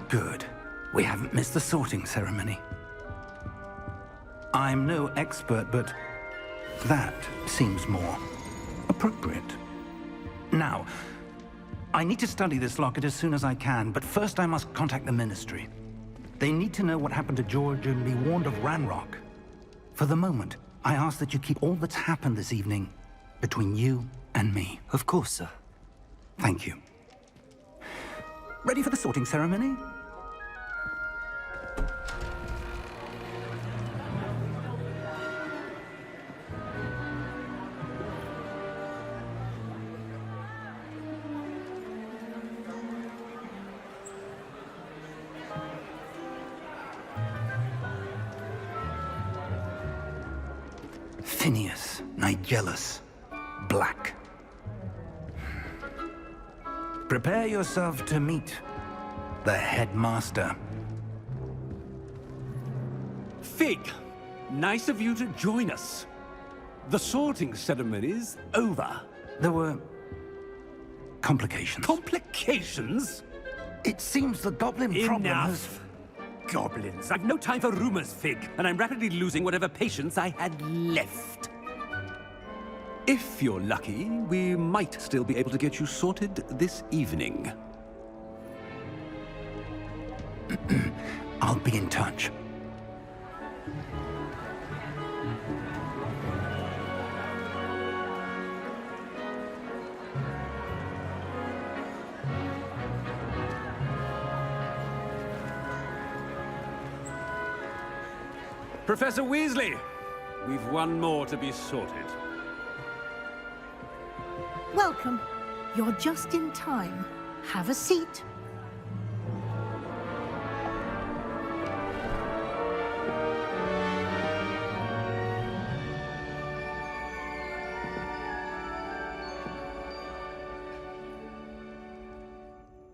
Good. We haven't missed the sorting ceremony. I'm no expert, but that seems more appropriate. Now, I need to study this locket as soon as I can, but first I must contact the Ministry. They need to know what happened to George and be warned of Ranrock. For the moment, I ask that you keep all that's happened this evening between you and me. Of course, sir. Thank you. Ready for the sorting ceremony? Phineas, Nigellus, Black. Prepare yourself to meet the headmaster. Fig, nice of you to join us. The sorting ceremony's over. There were complications. Complications? It seems the goblin problem has... Enough. Goblins. I've no time for rumors, Fig, and I'm rapidly losing whatever patience I had left. If you're lucky, we might still be able to get you sorted this evening. I'll be in touch. Professor Weasley, we've one more to be sorted. Welcome. You're just in time. Have a seat.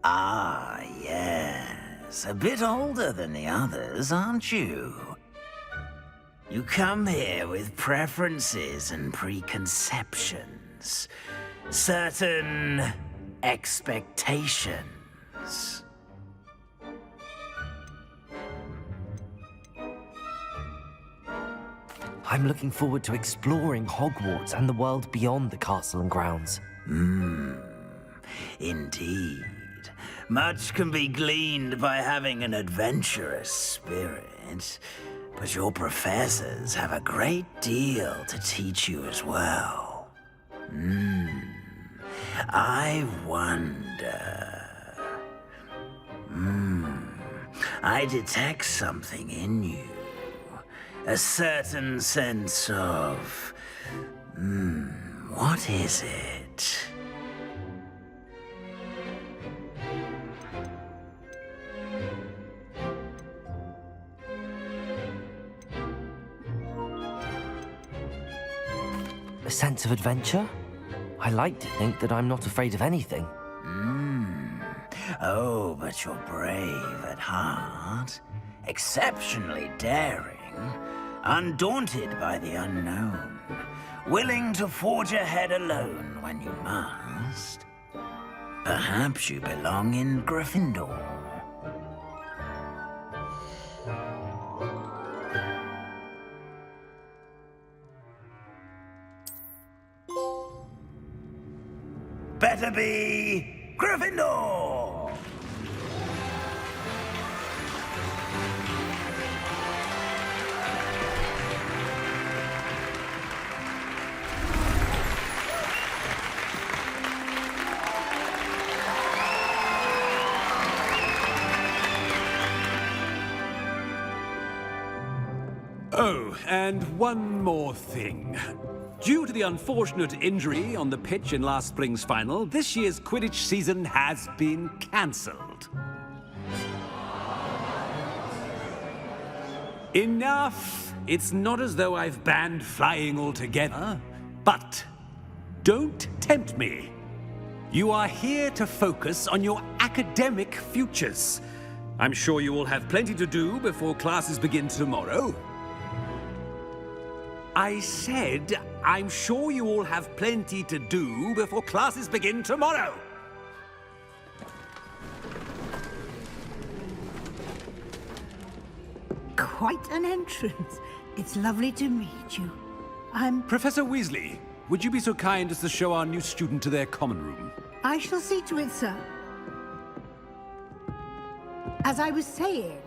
Ah, yes. A bit older than the others, aren't you? You come here with preferences and preconceptions. Certain expectations. I'm looking forward to exploring Hogwarts and the world beyond the castle and grounds. Indeed. Much can be gleaned by having an adventurous spirit, but your professors have a great deal to teach you as well. I wonder... I detect something in you. A certain sense of... what is it? A sense of adventure? I like to think that I'm not afraid of anything. Oh, but you're brave at heart. Exceptionally daring. Undaunted by the unknown. Willing to forge ahead alone when you must. Perhaps you belong in Gryffindor. Better be Gryffindor! Oh, and one more thing. Due to the unfortunate injury on the pitch in last spring's final, this year's Quidditch season has been cancelled. Enough! It's not as though I've banned flying altogether, but don't tempt me. You are here to focus on your academic futures. I'm sure you will have plenty to do before classes begin tomorrow. I said, I'm sure you all have plenty to do before classes begin tomorrow. quite an entrance. It's lovely to meet you. Professor Weasley, would you be so kind as to show our new student to their common room? I shall see to it, sir. As I was saying,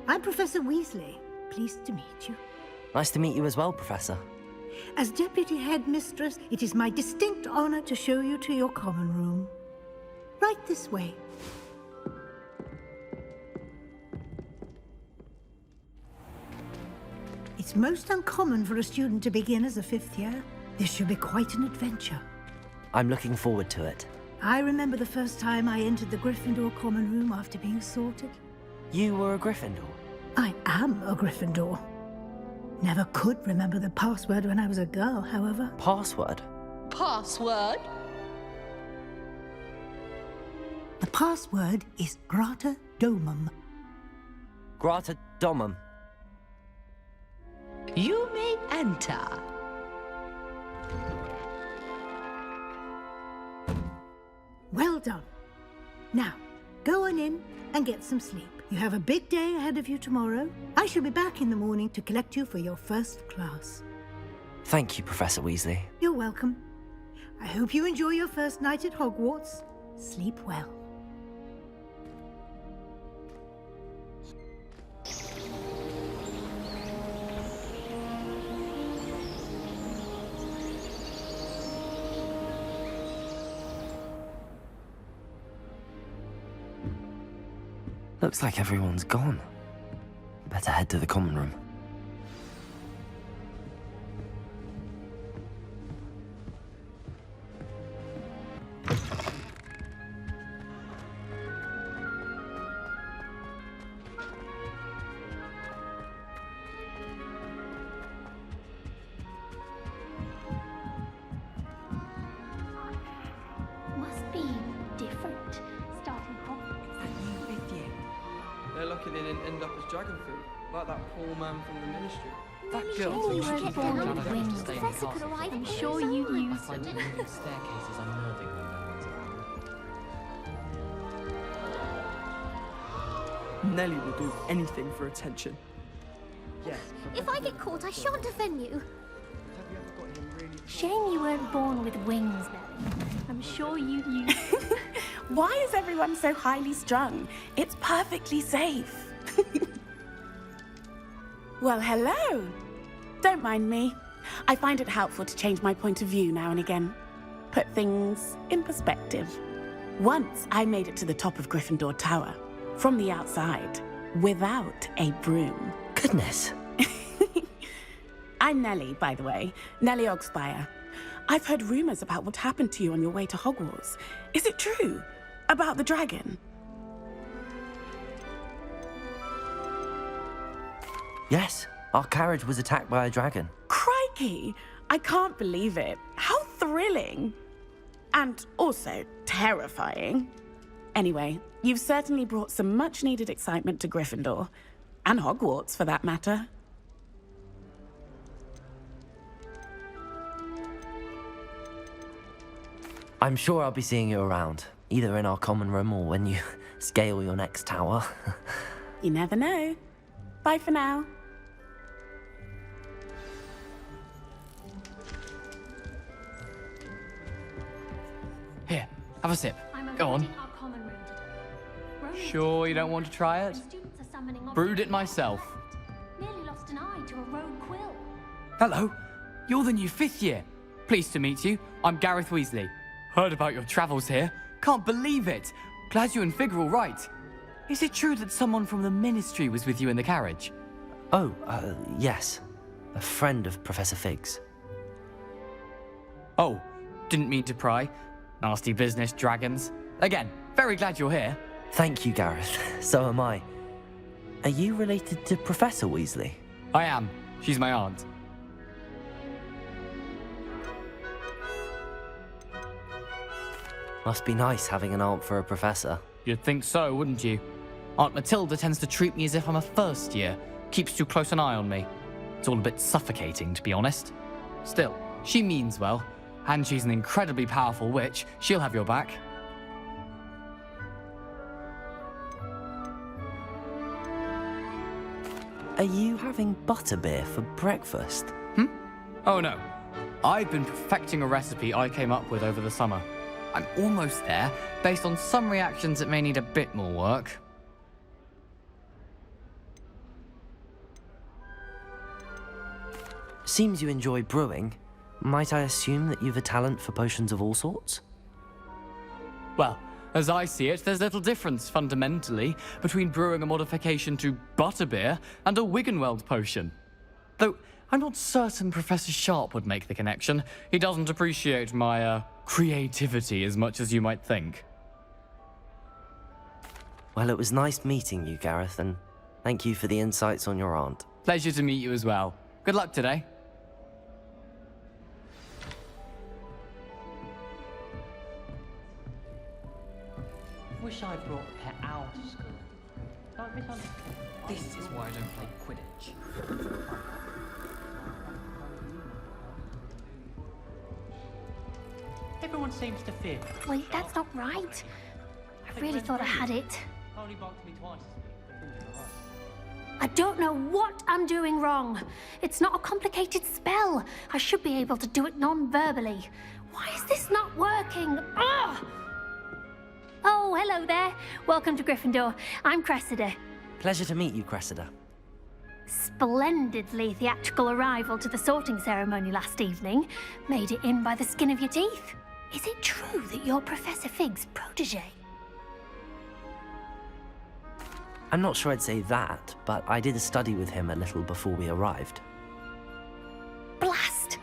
I'm Professor Weasley. Pleased to meet you. Nice to meet you as well, Professor. As Deputy Headmistress, it is my distinct honor to show you to your common room. Right this way. It's most uncommon for a student to begin as a fifth year. This should be quite an adventure. I'm looking forward to it. I remember the first time I entered the Gryffindor common room after being sorted. You were a Gryffindor? I am a Gryffindor. Never could remember the password when I was a girl, however. Password? Password? The password is Grata Domum. Grata Domum. You may enter. Well done. Now, go on in and get some sleep. You have a big day ahead of you tomorrow. I shall be back in the morning to collect you for your first class. Thank you, Professor Weasley. You're welcome. I hope you enjoy your first night at Hogwarts. Sleep well. Looks like everyone's gone. Better head to the common room. Must be different, starting Hogwarts. They're lucky they didn't end up as dragon fruit, like that poor man from the ministry. That girl thinks she's born with wings. The professor could arrive. I'm sure you'd use them. Staircases unnerving when no one's around. Nellie will do anything for attention. Yes. If I get caught, I shan't offend you. Shame you weren't born with wings, Nellie. I'm sure you'd use them. Why is everyone so highly strung? It's perfectly safe. Well, hello. Don't mind me. I find it helpful to change my point of view now and again. Put things in perspective. Once I made it to the top of Gryffindor Tower, from the outside, without a broom. Goodness. I'm Nellie, by the way. Nellie Ogspire. I've heard rumors about what happened to you on your way to Hogwarts. Is it true? About the dragon? Yes, our carriage was attacked by a dragon. Crikey! I can't believe it. How thrilling! And also terrifying. Anyway, you've certainly brought some much-needed excitement to Gryffindor. And Hogwarts, for that matter. I'm sure I'll be seeing you around, either in our common room or when you scale your next tower. You never know. Bye for now. Here, have a sip. Go on. Sure you don't want to try it? Brewed it myself. Nearly lost an eye to a rogue quill. Hello, you're the new fifth year. Pleased to meet you. I'm Gareth Weasley. Heard about your travels here. Can't believe it. Glad you and Fig are all right. Is it true that someone from the ministry was with you in the carriage? Oh, yes. A friend of Professor Fig's. Oh, didn't mean to pry. Nasty business, dragons. Again, very glad you're here. Thank you, Gareth. So am I. Are you related to Professor Weasley? I am. She's my aunt. Must be nice having an aunt for a professor. You'd think so, wouldn't you? Aunt Matilda tends to treat me as if I'm a first year. Keeps too close an eye on me. It's all a bit suffocating, to be honest. Still, she means well. And she's an incredibly powerful witch. She'll have your back. Are you having butterbeer for breakfast? Oh no. I've been perfecting a recipe I came up with over the summer. I'm almost there. Based on some reactions, it may need a bit more work. Seems you enjoy brewing. Might I assume that you've a talent for potions of all sorts? Well, as I see it, there's little difference, fundamentally, between brewing a modification to butterbeer and a Wiggenweld potion. Though, I'm not certain Professor Sharp would make the connection. He doesn't appreciate my, creativity as much as you might think. Well, it was nice meeting you, Gareth, and thank you for the insights on your aunt. Pleasure to meet you as well. Good luck today. Wish I brought a pet owl to school. Don't misunderstand. This is why I don't play Quidditch. Everyone seems to fear me. Wait, that's not right. I really thought I had it. Only barked me twice. I don't know what I'm doing wrong. It's not a complicated spell. I should be able to do it non-verbally. Why is this not working? Ugh! Oh, hello there. Welcome to Gryffindor. I'm Cressida. Pleasure to meet you, Cressida. Splendidly theatrical arrival to the sorting ceremony last evening. Made it in by the skin of your teeth. Is it true that you're Professor Fig's protege? I'm not sure I'd say that, but I did study with him a little before we arrived. Blast!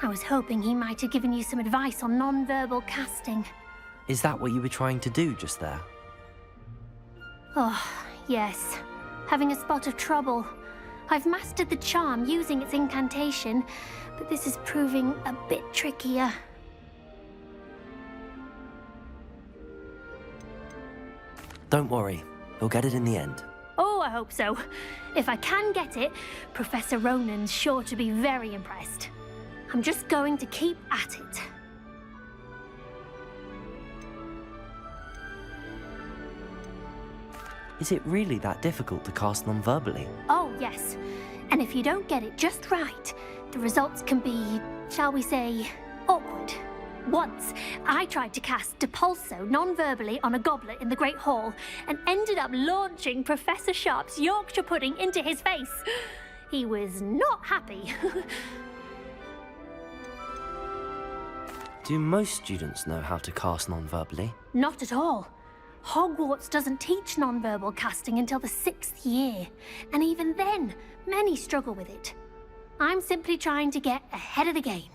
I was hoping he might have given you some advice on non-verbal casting. Is that what you were trying to do just there? Oh, yes. Having a spot of trouble. I've mastered the charm using its incantation, but this is proving a bit trickier. Don't worry, you'll get it in the end. Oh, I hope so. If I can get it, Professor Ronan's sure to be very impressed. I'm just going to keep at it. Is it really that difficult to cast non-verbally? Oh, yes. And if you don't get it just right, the results can be, shall we say, awkward. Once, I tried to cast Depulso non-verbally on a goblet in the Great Hall and ended up launching Professor Sharp's Yorkshire pudding into his face. He was not happy. Do most students know how to cast non-verbally? Not at all. Hogwarts doesn't teach non-verbal casting until the 6th year, and even then, many struggle with it. I'm simply trying to get ahead of the game.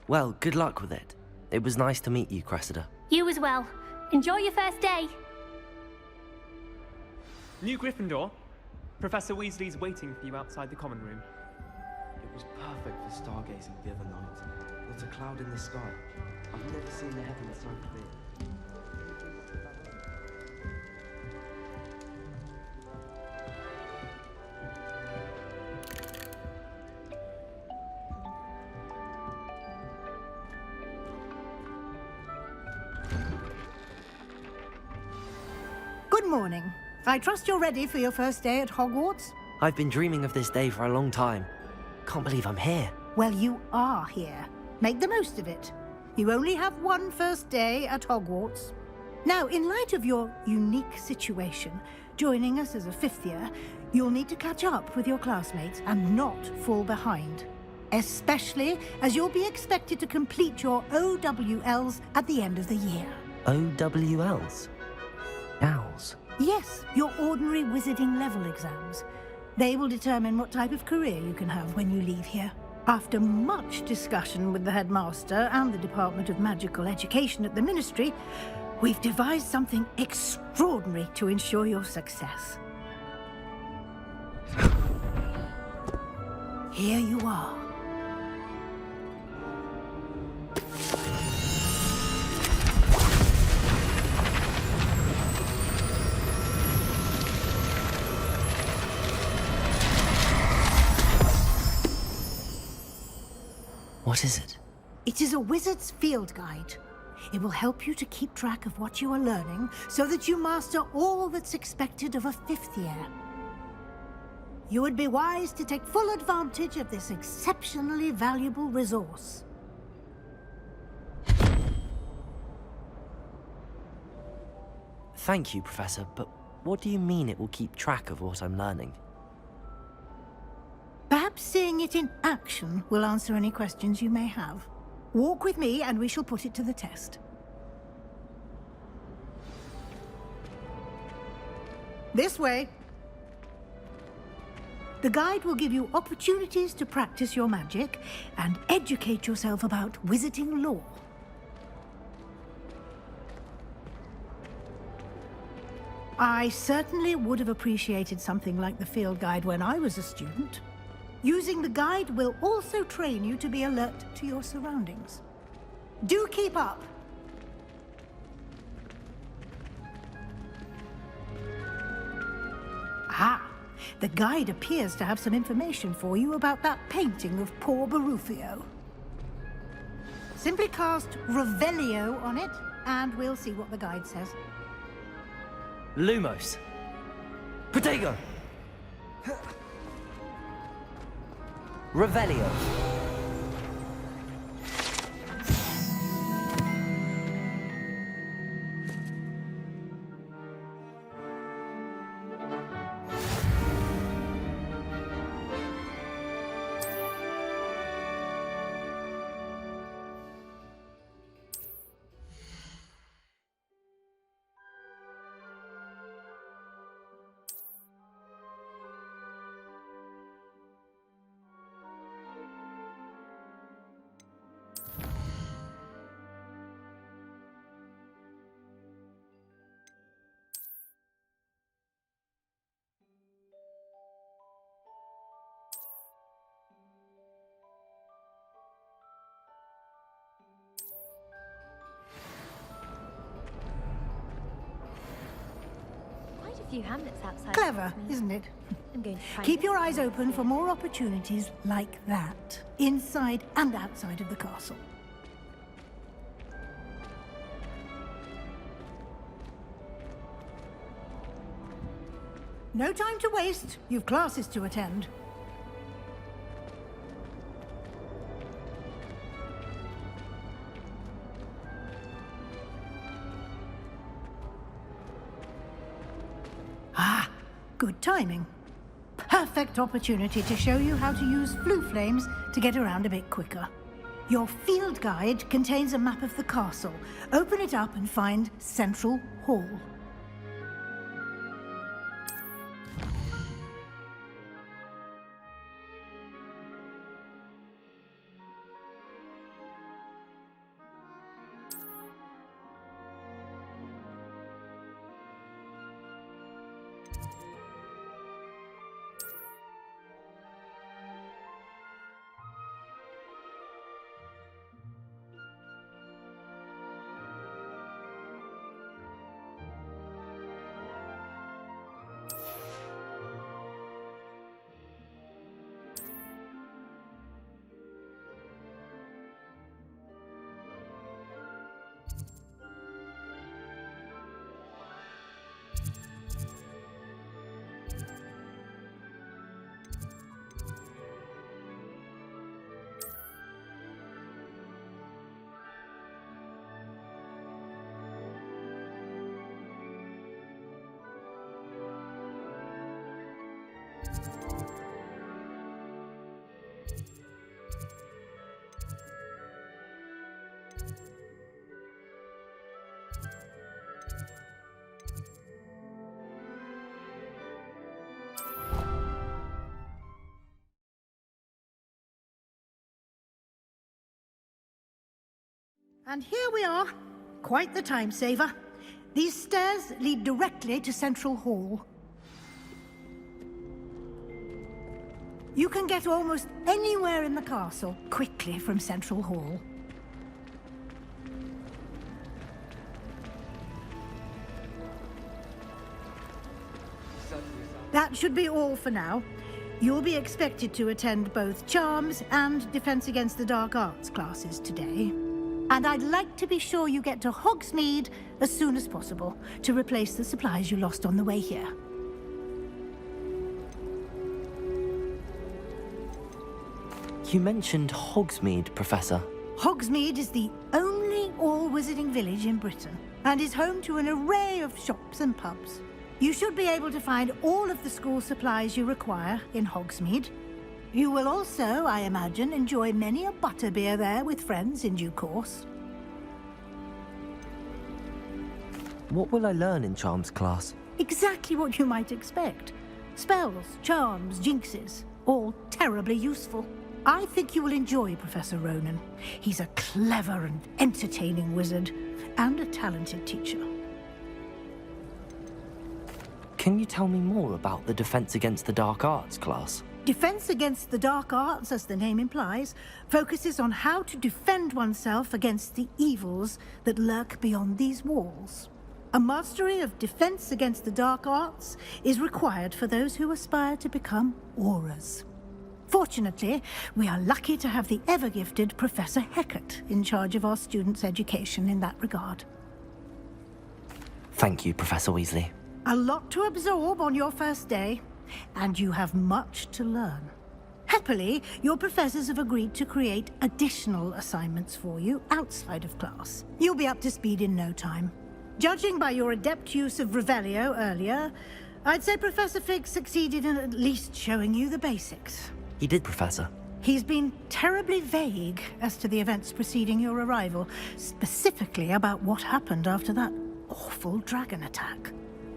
Well, good luck with it. It was nice to meet you, Cressida. You as well. Enjoy your first day. New Gryffindor. Professor Weasley's waiting for you outside the common room. It was perfect for stargazing the other night. Not a cloud in the sky. I've never seen the heavens so clear. Good morning. I trust you're ready for your first day at Hogwarts? I've been dreaming of this day for a long time. Can't believe I'm here. Well, you are here. Make the most of it. You only have one first day at Hogwarts. Now, in light of your unique situation, joining us as a 5th year, you'll need to catch up with your classmates and not fall behind. Especially as you'll be expected to complete your OWLs at the end of the year. OWLs? Owls? Yes, your ordinary wizarding level exams. They will determine what type of career you can have when you leave here. After much discussion with the headmaster and the Department of Magical Education at the Ministry, we've devised something extraordinary to ensure your success. Here you are. What is it? It is a wizard's field guide. It will help you to keep track of what you are learning so that you master all that's expected of a 5th year. you would be wise to take full advantage of this exceptionally valuable resource. Thank you, Professor, but what do you mean it will keep track of what I'm learning? Perhaps seeing it in action will answer any questions you may have. Walk with me and we shall put it to the test. This way. The guide will give you opportunities to practice your magic and educate yourself about wizarding lore. I certainly would have appreciated something like the field guide when I was a student. Using the guide will also train you to be alert to your surroundings. Do keep up! Ah, the guide appears to have some information for you about that painting of poor Barufio. Simply cast Revelio on it, and we'll see what the guide says. Lumos. Protego. Revelio. Few hamlets outside. Clever, isn't it? I'm going to try. Keep your eyes open for more opportunities like that, inside and outside of the castle. No time to waste. You've classes to attend. Ah, good timing. Perfect opportunity to show you how to use flue flames to get around a bit quicker. Your field guide contains a map of the castle. Open it up and find Central Hall. And here we are. Quite the time saver. These stairs lead directly to Central Hall. You can get almost anywhere in the castle quickly from Central Hall. That should be all for now. You'll be expected to attend both Charms and Defense Against the Dark Arts classes today. And I'd like to be sure you get to Hogsmeade as soon as possible to replace the supplies you lost on the way here. You mentioned Hogsmeade, Professor. Hogsmeade is the only all-wizarding village in Britain and is home to an array of shops and pubs. You should be able to find all of the school supplies you require in Hogsmeade. You will also, I imagine, enjoy many a butterbeer there with friends in due course. What will I learn in Charms class? Exactly what you might expect. Spells, charms, jinxes, all terribly useful. I think you will enjoy Professor Ronan. He's a clever and entertaining wizard, and a talented teacher. Can you tell me more about the Defense Against the Dark Arts class? Defense Against the Dark Arts, as the name implies, focuses on how to defend oneself against the evils that lurk beyond these walls. A mastery of Defense Against the Dark Arts is required for those who aspire to become auras. Fortunately, we are lucky to have the ever-gifted Professor Hecat in charge of our students' education in that regard. Thank you, Professor Weasley. A lot to absorb on your first day, and you have much to learn. Happily, your professors have agreed to create additional assignments for you outside of class. You'll be up to speed in no time. Judging by your adept use of Revelio earlier, I'd say Professor Fig succeeded in at least showing you the basics. He did, Professor. He's been terribly vague as to the events preceding your arrival, specifically about what happened after that awful dragon attack.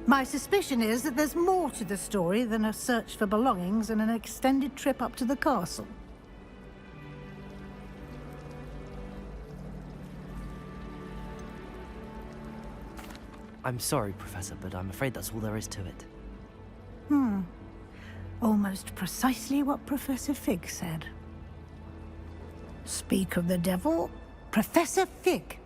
My suspicion is that there's more to the story than a search for belongings and an extended trip up to the castle. I'm sorry, Professor, but I'm afraid that's all there is to it. Almost precisely what Professor Fig said. Speak of the devil, Professor Fig.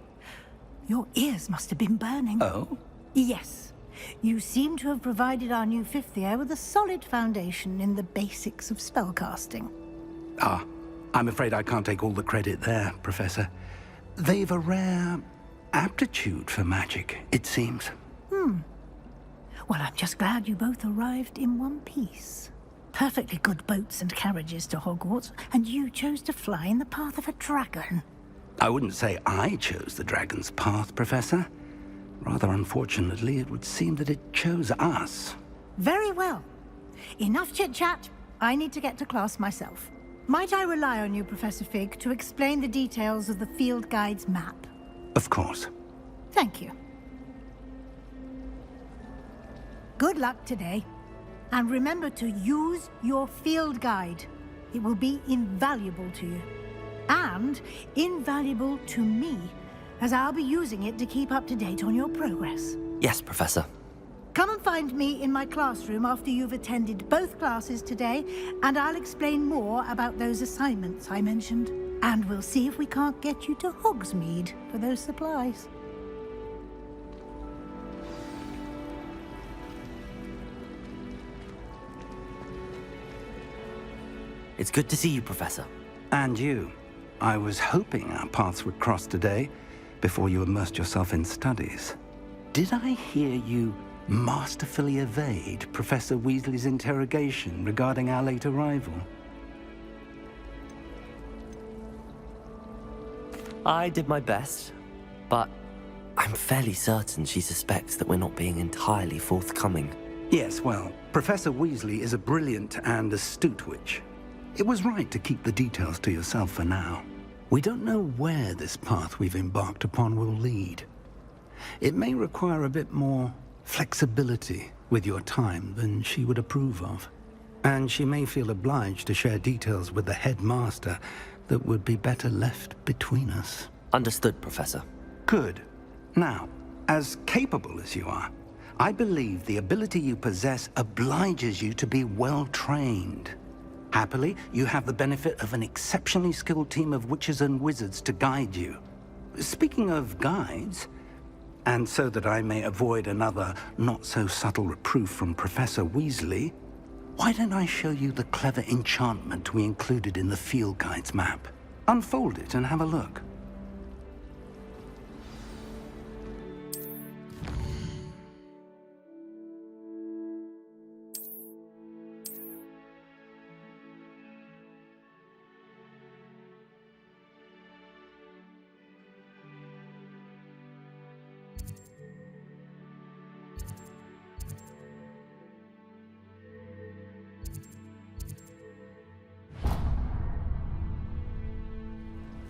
Your ears must have been burning. Oh? Yes. You seem to have provided our new fifth year with a solid foundation in the basics of spellcasting. Ah, I'm afraid I can't take all the credit there, Professor. They've a rare aptitude for magic, it seems. Well, I'm just glad you both arrived in one piece. Perfectly good boats and carriages to Hogwarts, and you chose to fly in the path of a dragon. I wouldn't say I chose the dragon's path, Professor. Rather unfortunately, it would seem that it chose us. Very well. Enough chit-chat. I need to get to class myself. Might I rely on you, Professor Fig, to explain the details of the field guide's map? Of course. Thank you. Good luck today. And remember to use your field guide. It will be invaluable to you. And invaluable to me, as I'll be using it to keep up to date on your progress. Yes, Professor. Come and find me in my classroom after you've attended both classes today, and I'll explain more about those assignments I mentioned. And we'll see if we can't get you to Hogsmeade for those supplies. It's good to see you, Professor. And you. I was hoping our paths would cross today, before you immersed yourself in studies. Did I hear you masterfully evade Professor Weasley's interrogation regarding our late arrival? I did my best, but I'm fairly certain she suspects that we're not being entirely forthcoming. Yes, well, Professor Weasley is a brilliant and astute witch. It was right to keep the details to yourself for now. We don't know where this path we've embarked upon will lead. It may require a bit more flexibility with your time than she would approve of. And she may feel obliged to share details with the headmaster that would be better left between us. Understood, Professor. Good. Now, as capable as you are, I believe the ability you possess obliges you to be well trained. Happily, you have the benefit of an exceptionally skilled team of witches and wizards to guide you. Speaking of guides, and so that I may avoid another not-so-subtle reproof from Professor Weasley, why don't I show you the clever enchantment we included in the field guide's map? Unfold it and have a look.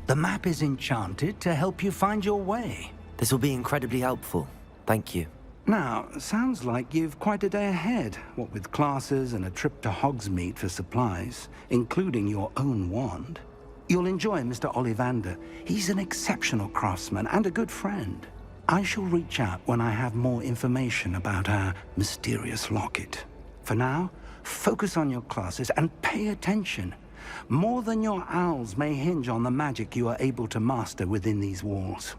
The map is enchanted to help you find your way. This will be incredibly helpful. Thank you. Now, sounds like you've quite a day ahead, what with classes and a trip to Hogsmeade for supplies, including your own wand. You'll enjoy Mr. Ollivander. He's an exceptional craftsman and a good friend. I shall reach out when I have more information about our mysterious locket. For now, focus on your classes and pay attention. More than your owls may hinge on the magic you are able to master within these walls.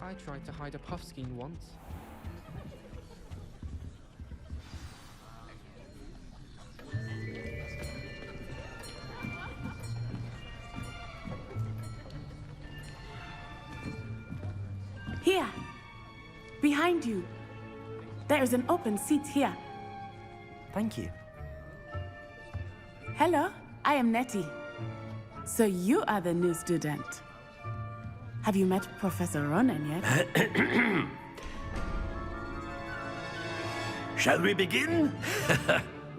I tried to hide a puffskein once. Here! Behind you! There is an open seat here. Thank you. Hello, I am Nettie. So you are the new student. Have you met Professor Ronan yet? Shall we begin?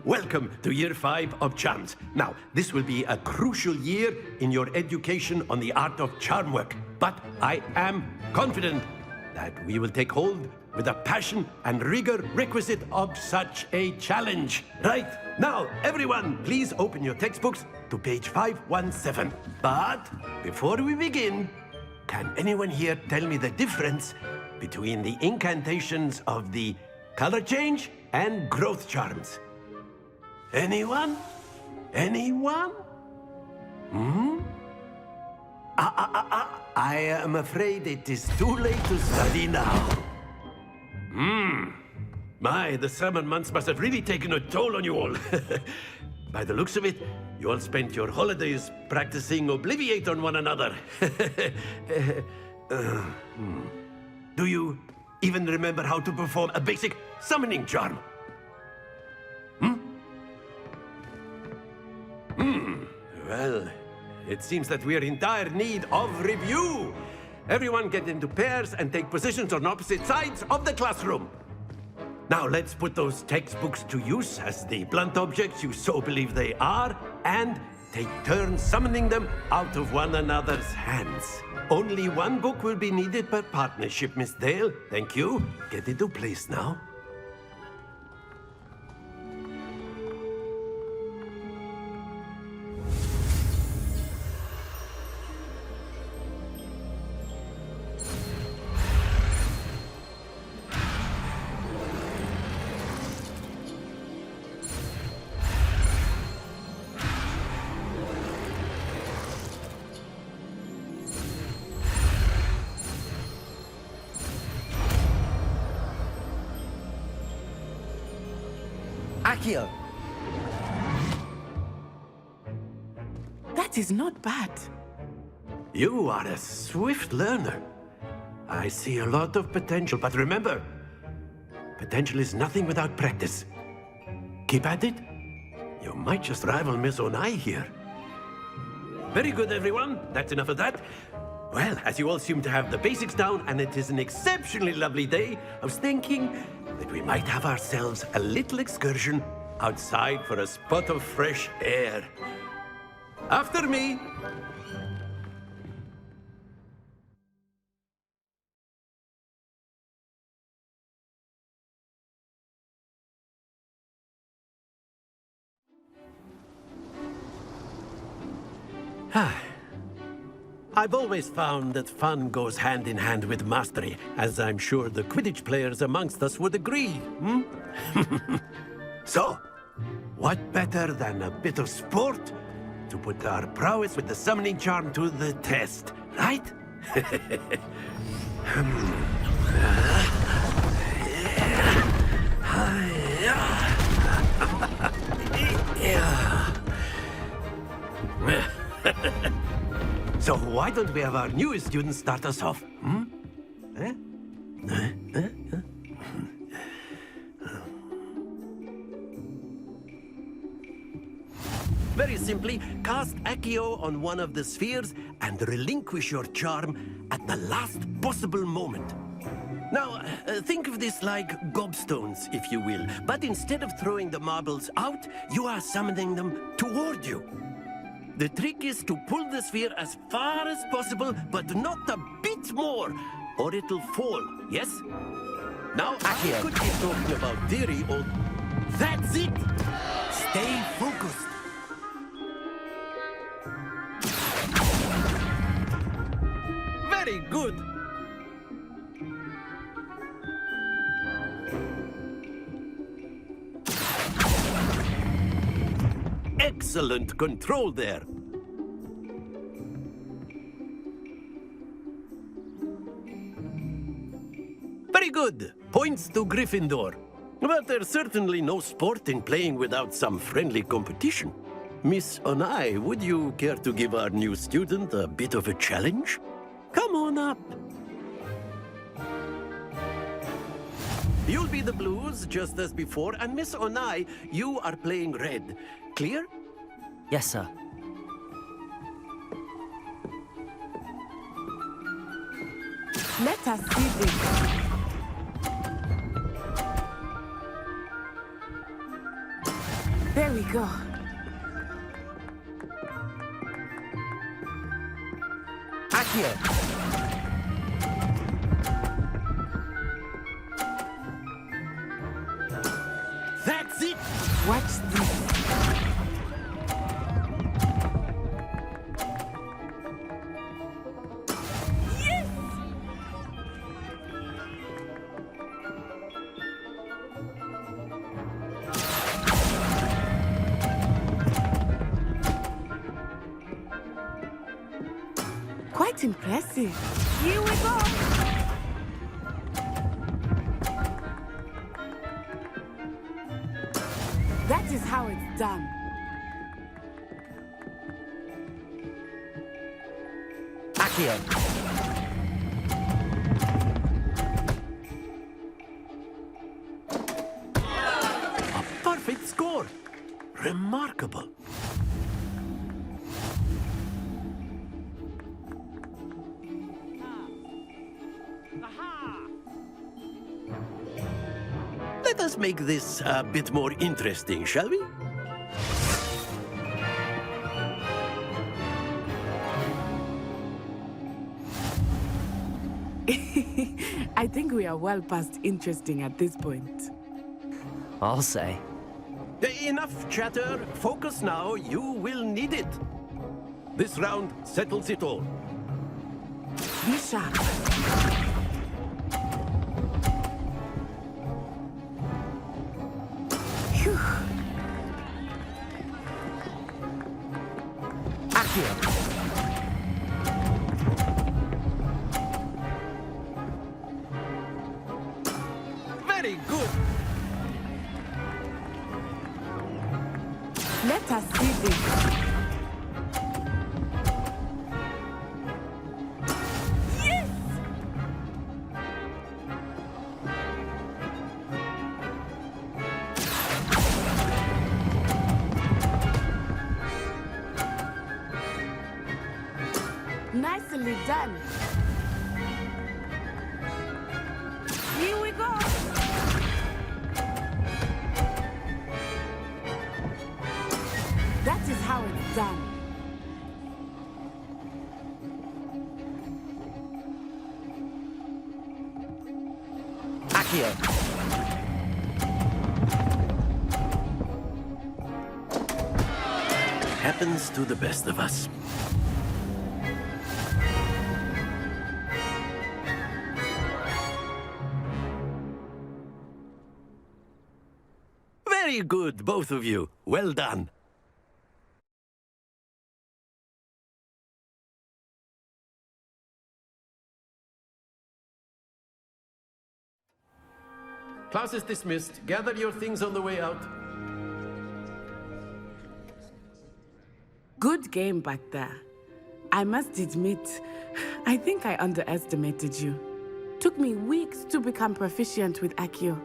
Welcome to Year 5 of Charms. Now, this will be a crucial year in your education on the art of charm work. But I am confident that we will take hold with the passion and rigor requisite of such a challenge. Right, now, everyone, please open your textbooks to page 517. But before we begin, can anyone here tell me the difference between the incantations of the color change and growth charms? Anyone? Anyone? I am afraid it is too late to study now. My, the summer months must have really taken a toll on you all. By the looks of it, you all spent your holidays practicing Obliviate on one another. Do you even remember how to perform a basic summoning charm? Well, it seems that we are in dire need of review. Everyone get into pairs and take positions on opposite sides of the classroom. Now let's put those textbooks to use as the blunt objects you so believe they are, and take turns summoning them out of one another's hands. Only one book will be needed per partnership, Miss Dale. Thank you. Get into place now. Accio! That is not bad. You are a swift learner. I see a lot of potential, but remember, potential is nothing without practice. Keep at it. You might just rival Miss Onai here. Very good, everyone. That's enough of that. Well, as you all seem to have the basics down, and it is an exceptionally lovely day, I was thinking that we might have ourselves a little excursion outside for a spot of fresh air. After me. I've always found that fun goes hand in hand with mastery, as I'm sure the Quidditch players amongst us would agree, hmm? So, what better than a bit of sport to put our prowess with the summoning charm to the test, right? So why don't we have our newest student start us off? Hmm? Very simply, cast Accio on one of the spheres and relinquish your charm at the last possible moment. Now, think of this like gobstones, if you will, but instead of throwing the marbles out, you are summoning them toward you. The trick is to pull the sphere as far as possible, but not a bit more, or it'll fall, yes? Now, I could be talking about theory or... That's it! Stay focused. Very good. Excellent control there. Very good. Points to Gryffindor. But there's certainly no sport in playing without some friendly competition. Miss Onai, would you care to give our new student a bit of a challenge? Come on up. You'll be the blues, just as before, and Miss Onai, you are playing red. Clear? Yes, sir. Let us see this. There we go. Accio! That's it! Watch this. Yes! Quite impressive. Here we go. That is how it's done. Accio! A perfect score. Remarkable. Let us make this a bit more interesting, shall we? I think we are well past interesting at this point. I'll say. Enough chatter. Focus now. You will need it. This round settles it all. Be sharp. Phew. Accio! Very good. Nicely done. Here we go. That is how it's done. Accio! Happens to the best of us. Very good, both of you. Well done. Class is dismissed. Gather your things on the way out. Good game back there. I must admit, I think I underestimated you. Took me weeks to become proficient with Accio.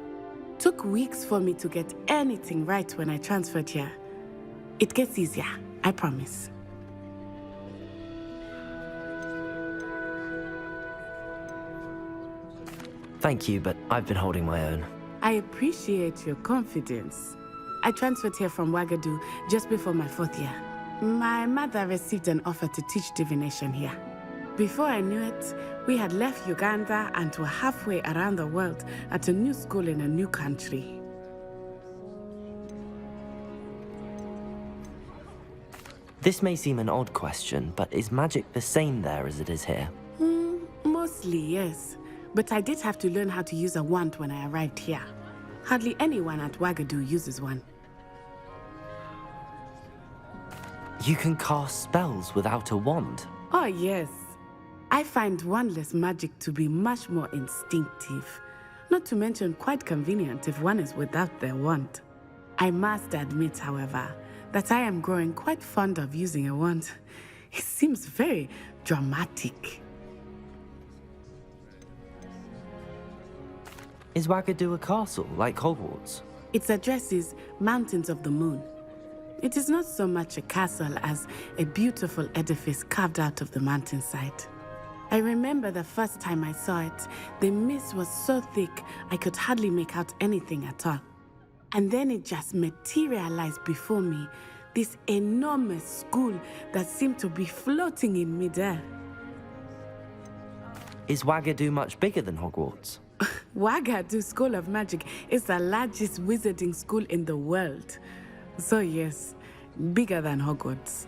Took weeks for me to get anything right when I transferred here. It gets easier, I promise. Thank you, but I've been holding my own. I appreciate your confidence. I transferred here from Wagadu just before my 4th year. My mother received an offer to teach divination here. Before I knew it, we had left Uganda and were halfway around the world at a new school in a new country. This may seem an odd question, but is magic the same there as it is here? Mostly, yes. But I did have to learn how to use a wand when I arrived here. Hardly anyone at Wagadu uses one. You can cast spells without a wand? Oh, yes. I find wandless magic to be much more instinctive. Not to mention quite convenient if one is without their wand. I must admit, however, that I am growing quite fond of using a wand. It seems very dramatic. Is Wagadu a castle, like Hogwarts? Its address is Mountains of the Moon. It is not so much a castle as a beautiful edifice carved out of the mountainside. I remember the first time I saw it, the mist was so thick I could hardly make out anything at all. And then it just materialized before me, this enormous school that seemed to be floating in midair. Is Wagadu much bigger than Hogwarts? Wagadu School of Magic is the largest wizarding school in the world. So yes, bigger than Hogwarts.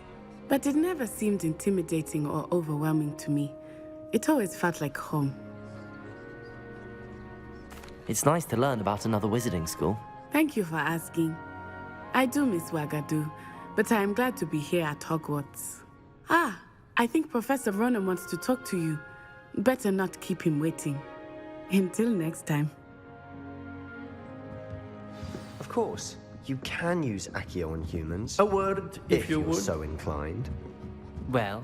But it never seemed intimidating or overwhelming to me. It always felt like home. It's nice to learn about another wizarding school. Thank you for asking. I do miss Wagadu, but I am glad to be here at Hogwarts. Ah, I think Professor Ronan wants to talk to you. Better not keep him waiting. Until next time. Of course, you can use Accio on humans. A word, if you you're would. so inclined. Well,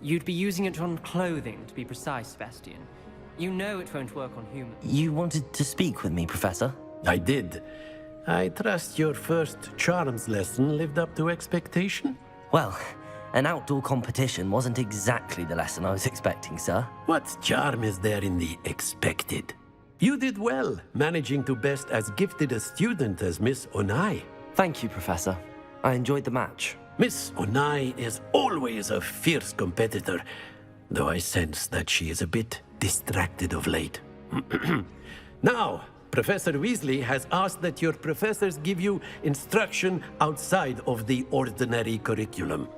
you'd be using it on clothing, to be precise, Sebastian. You know it won't work on humans. You wanted to speak with me, Professor? I did. I trust your first charms lesson lived up to expectation? Well, an outdoor competition wasn't exactly the lesson I was expecting, sir. What charm is there in the expected? You did well, managing to best as gifted a student as Miss Onai. Thank you, Professor. I enjoyed the match. Miss Onai is always a fierce competitor, though I sense that she is a bit distracted of late. Now, Professor Weasley has asked that your professors give you instruction outside of the ordinary curriculum.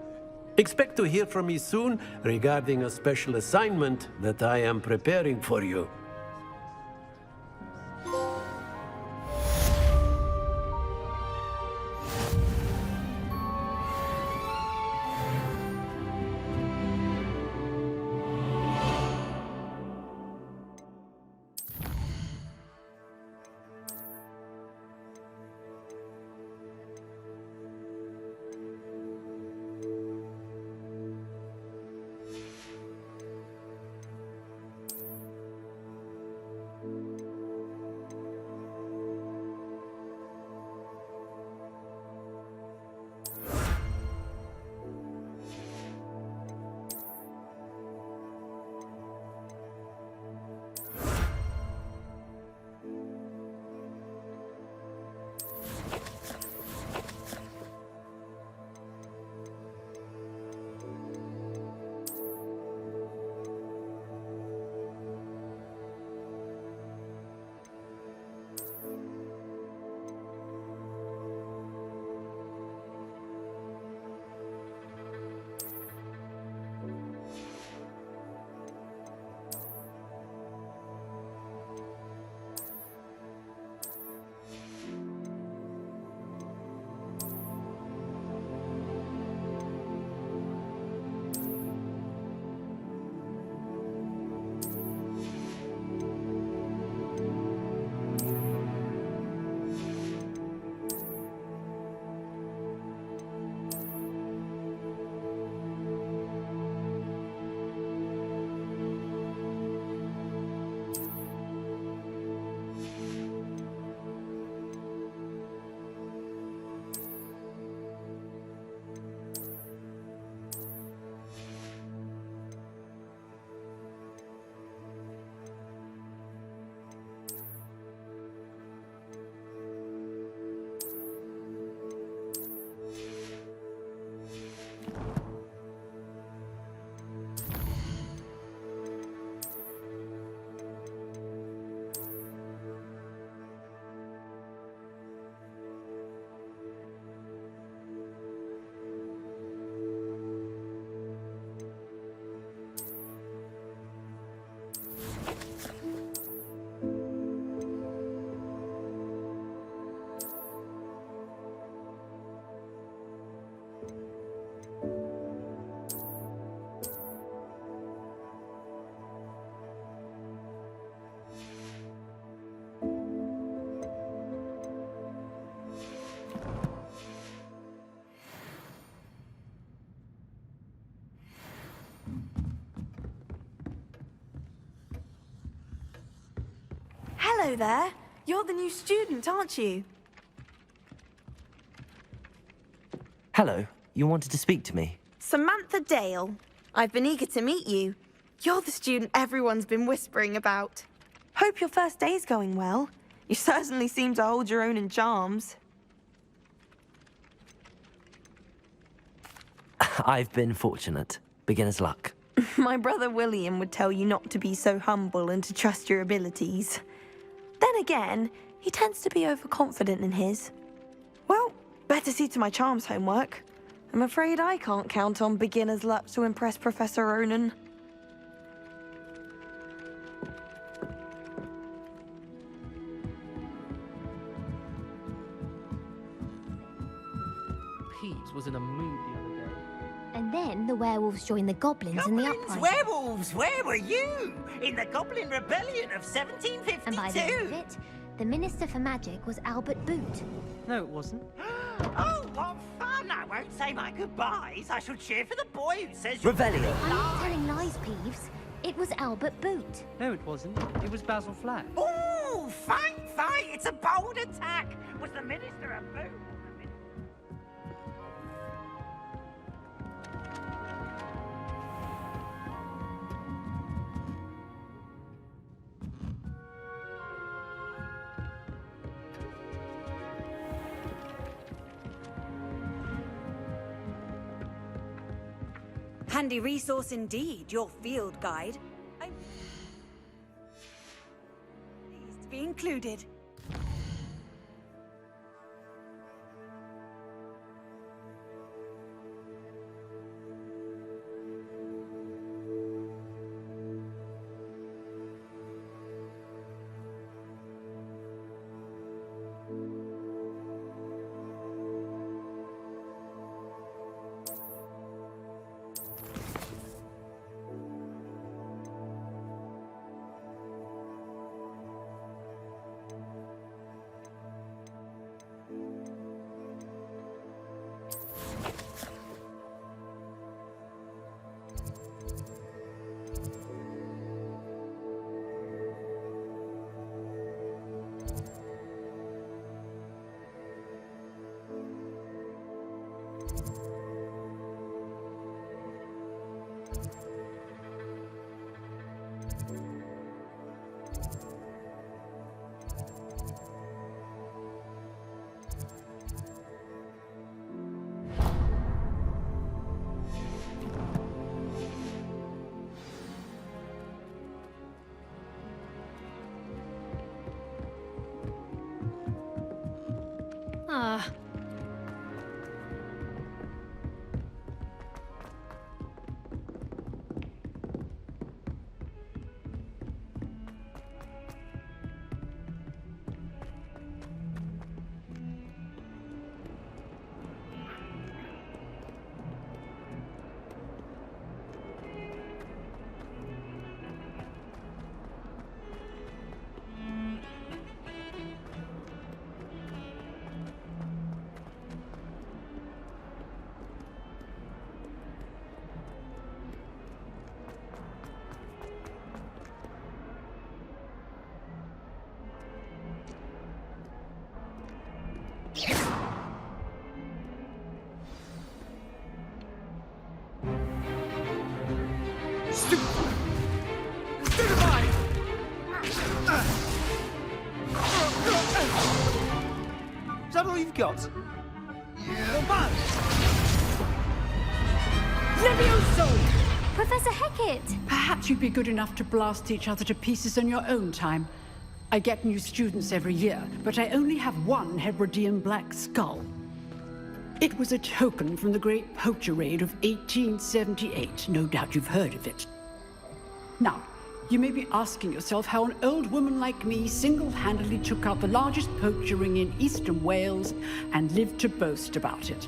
Expect to hear from me soon regarding a special assignment that I am preparing for you. Hello there. You're the new student, aren't you? Hello, you wanted to speak to me? Samantha Dale. I've been eager to meet you. You're the student everyone's been whispering about. Hope your first day's going well. You certainly seem to hold your own in charms. I've been fortunate. Beginner's luck. My brother William would tell you not to be so humble and to trust your abilities. Then again, he tends to be overconfident in his. Well, better see to my charms homework. I'm afraid I can't count on beginner's luck to impress Professor Ronan. Peeves was in a mood the other day. And then the werewolves joined the goblins in the uprising. Werewolves, where were you? In the Goblin Rebellion of 1752? And by the end of it, the Minister for Magic was Albert Boot. No, it wasn't. Oh, what fun! I won't say my goodbyes. I shall cheer for the boy who says Revelio. I'm not telling lies, Peeves. It was Albert Boot. No, it wasn't. It was Basil Flack. Oh, fight! It's a bold attack. Was the Minister a boot? Handy resource indeed, your field guide. I'm pleased to be included. Ah. Is that all you've got? Levioso! Professor Hecat! Perhaps you'd be good enough to blast each other to pieces on your own time. I get new students every year, but I only have one Hebridean black skull. It was a token from the Great Poacher Raid of 1878. No doubt you've heard of it. Now, you may be asking yourself how an old woman like me single-handedly took out the largest poacher ring in eastern Wales and lived to boast about it.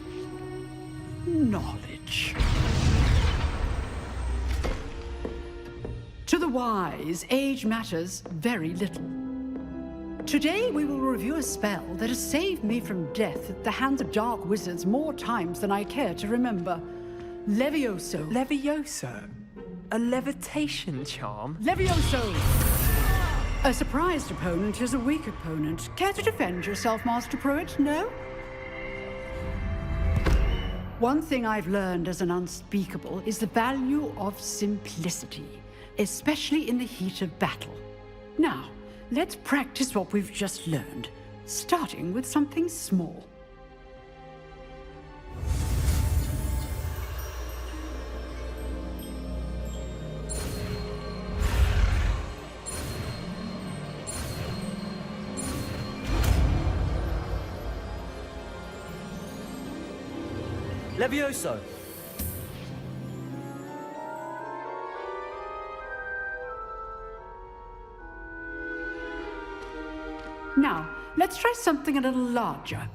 Knowledge. To the wise, age matters very little. Today we will review a spell that has saved me from death at the hands of dark wizards more times than I care to remember. Levioso. Levioso? A levitation charm? Levioso! A surprised opponent is a weak opponent. Care to defend yourself, Master Pruitt? No? One thing I've learned as an unspeakable is the value of simplicity, especially in the heat of battle. Now, let's practice what we've just learned, starting with something small. Levioso! Now, let's try something a little larger.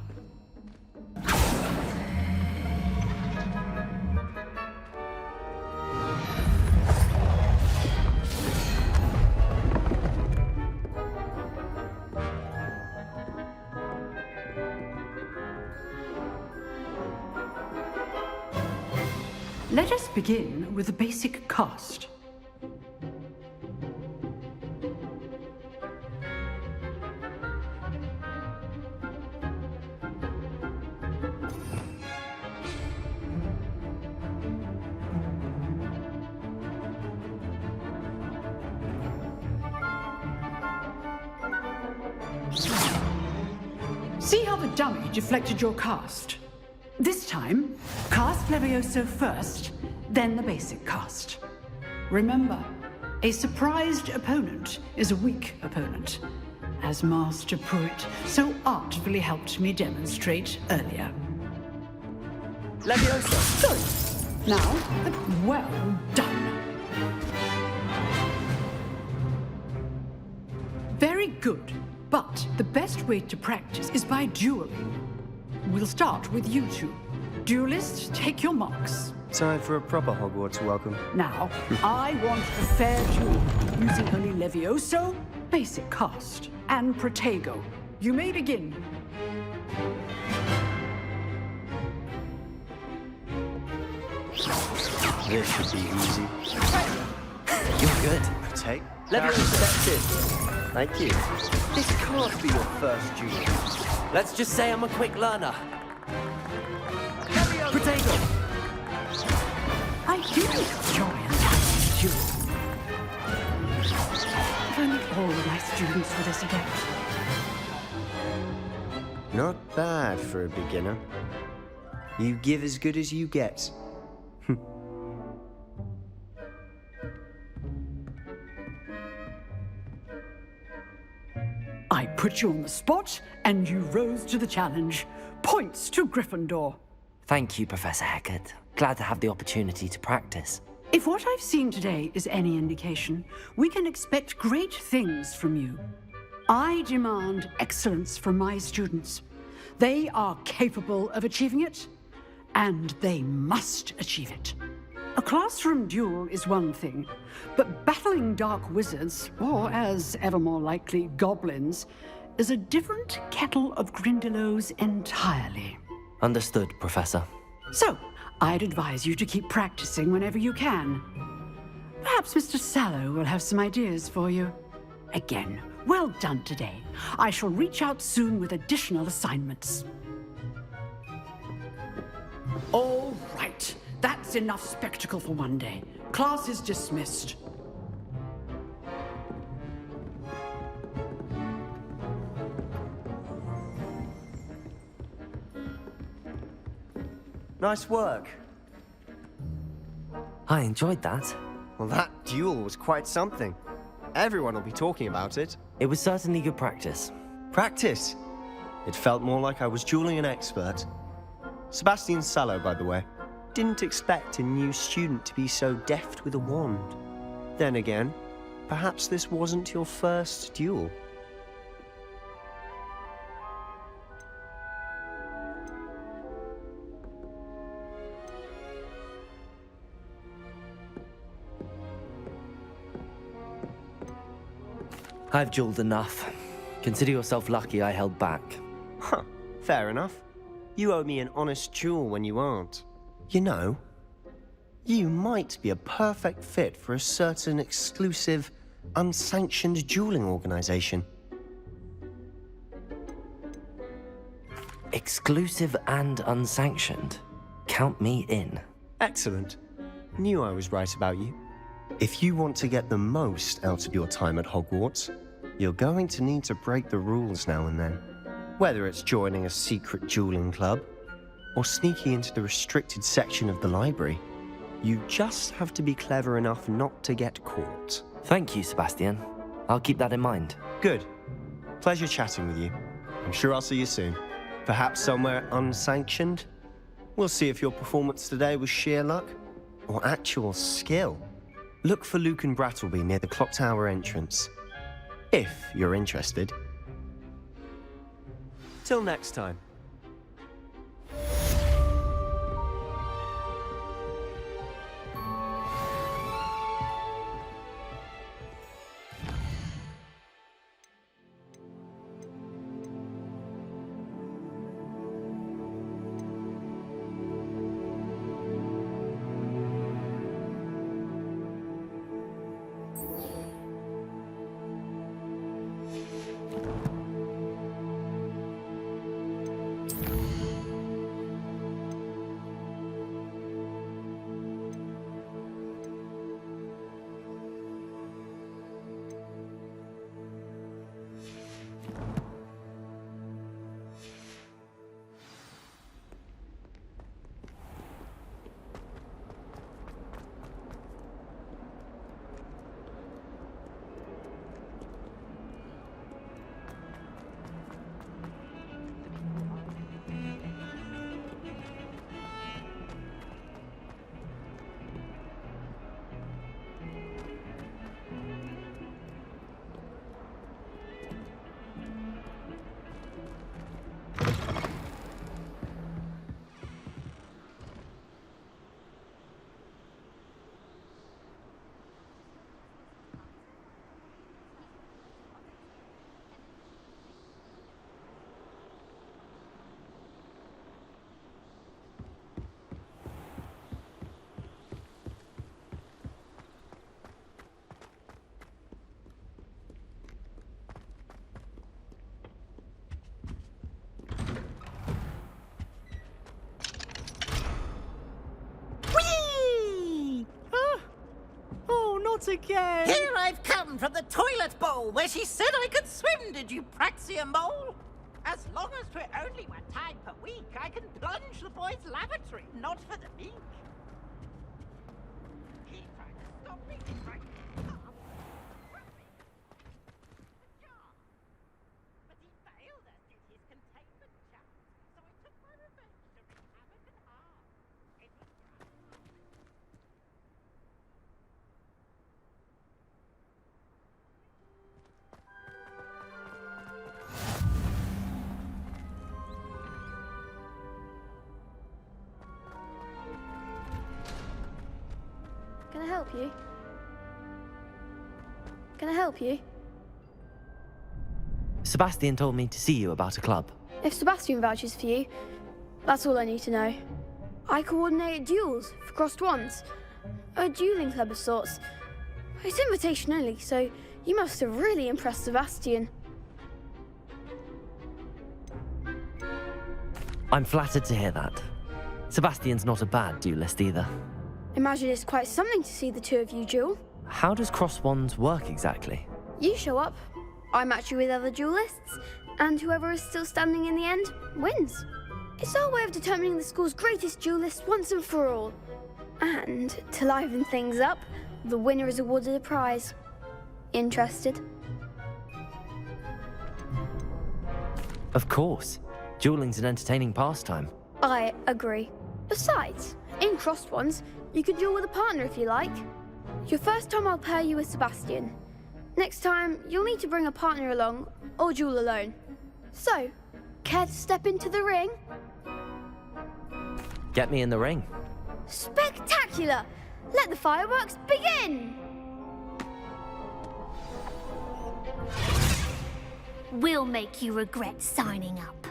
Let us begin with the basic cast. See how the dummy deflected your cast? This time, cast Levioso first, then the basic cast. Remember, a surprised opponent is a weak opponent, as Master Pruitt so artfully helped me demonstrate earlier. Levioso! Good. Now, well done. Very good, but the best way to practice is by dueling. We'll start with you two. Duelists, take your marks. Time for a proper Hogwarts welcome. Now, I want a fair duel, using only Levioso, basic cast, and Protego. You may begin. This should be easy. You're good. Take. Levioso! Thank you. This can't be your first duel. Let's just say I'm a quick learner. Protego! I do enjoy a nice duel. If only all my students were this adept. Not bad for a beginner. You give as good as you get. I put you on the spot, and you rose to the challenge. Points to Gryffindor. Thank you, Professor Hecat. Glad to have the opportunity to practice. If what I've seen today is any indication, we can expect great things from you. I demand excellence from my students. They are capable of achieving it, and they must achieve it. A classroom duel is one thing, but battling dark wizards, or as ever more likely, goblins, is a different kettle of Grindylows entirely. Understood, Professor. So, I'd advise you to keep practicing whenever you can. Perhaps Mr. Sallow will have some ideas for you. Again, well done today. I shall reach out soon with additional assignments. All right. That's enough spectacle for one day. Class is dismissed. Nice work. I enjoyed that. Well, that duel was quite something. Everyone will be talking about it. It was certainly good practice. Practice? It felt more like I was dueling an expert. Sebastian Sallow, by the way. Didn't expect a new student to be so deft with a wand. Then again, perhaps this wasn't your first duel. I've dueled enough. Consider yourself lucky I held back. Huh, fair enough. You owe me an honest duel when you aren't. You know, you might be a perfect fit for a certain exclusive unsanctioned dueling organization. Exclusive and unsanctioned. Count me in. Excellent. Knew I was right about you. If you want to get the most out of your time at Hogwarts, you're going to need to break the rules now and then. Whether it's joining a secret dueling club, or sneaking into the restricted section of the library, you just have to be clever enough not to get caught. Thank you, Sebastian. I'll keep that in mind. Good. Pleasure chatting with you. I'm sure I'll see you soon. Perhaps somewhere unsanctioned? We'll see if your performance today was sheer luck or actual skill. Look for Luke and Brattleby near the clock tower entrance, if you're interested. Till next time. Again. Here I've come from the toilet bowl where she said I could swim, did you praxia mole? As long as 'twere only 1 time per week, I can plunge the boys' lavatory, not for the meek. He tried to stop me, right? But he failed us, did his containment chat, so I took my revenge to wreak havoc and harm. It was Can I help you? Can I help you? Sebastian told me to see you about a club. If Sebastian vouches for you, that's all I need to know. I coordinate duels for crossed wands. A dueling club of sorts. It's invitation only, so you must have really impressed Sebastian. I'm flattered to hear that. Sebastian's not a bad duelist either. Imagine it's quite something to see the two of you duel. How does cross wands work exactly? You show up, I match you with other duelists, and whoever is still standing in the end wins. It's our way of determining the school's greatest duelist once and for all. And to liven things up, the winner is awarded a prize. Interested? Of course. Dueling's an entertaining pastime. I agree. Besides, in crossed ones, you can duel with a partner if you like. Your first time I'll pair you with Sebastian. Next time, you'll need to bring a partner along, or duel alone. So, care to step into the ring? Get me in the ring. Spectacular! Let the fireworks begin! We'll make you regret signing up.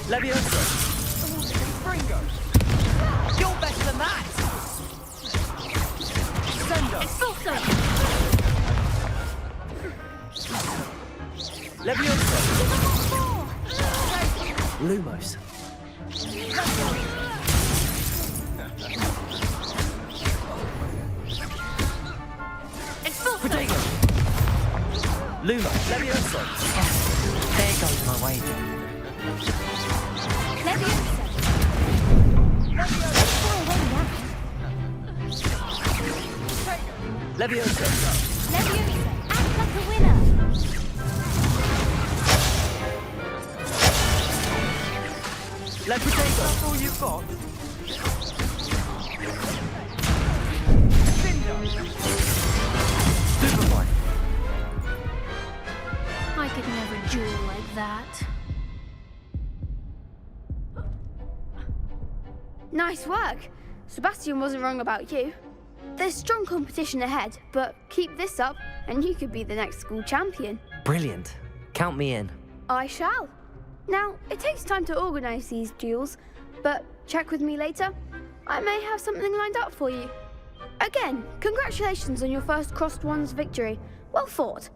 Leviosa! Fringo! You're better than that! Sendo! Expulso! Leviosa! Lumos. Expulso! Protego! Luma. Leviosa! There goes my wager. Leviosa! Leviosa! Leviosa! Act like a winner! Protego! That's all you've got? Superboy! I could never duel like that. Nice work. Sebastian wasn't wrong about you. There's strong competition ahead, but keep this up and you could be the next school champion. Brilliant. Count me in. I shall. Now, it takes time to organise these duels, but check with me later. I may have something lined up for you. Again, congratulations on your first Crossed Ones victory. Well fought.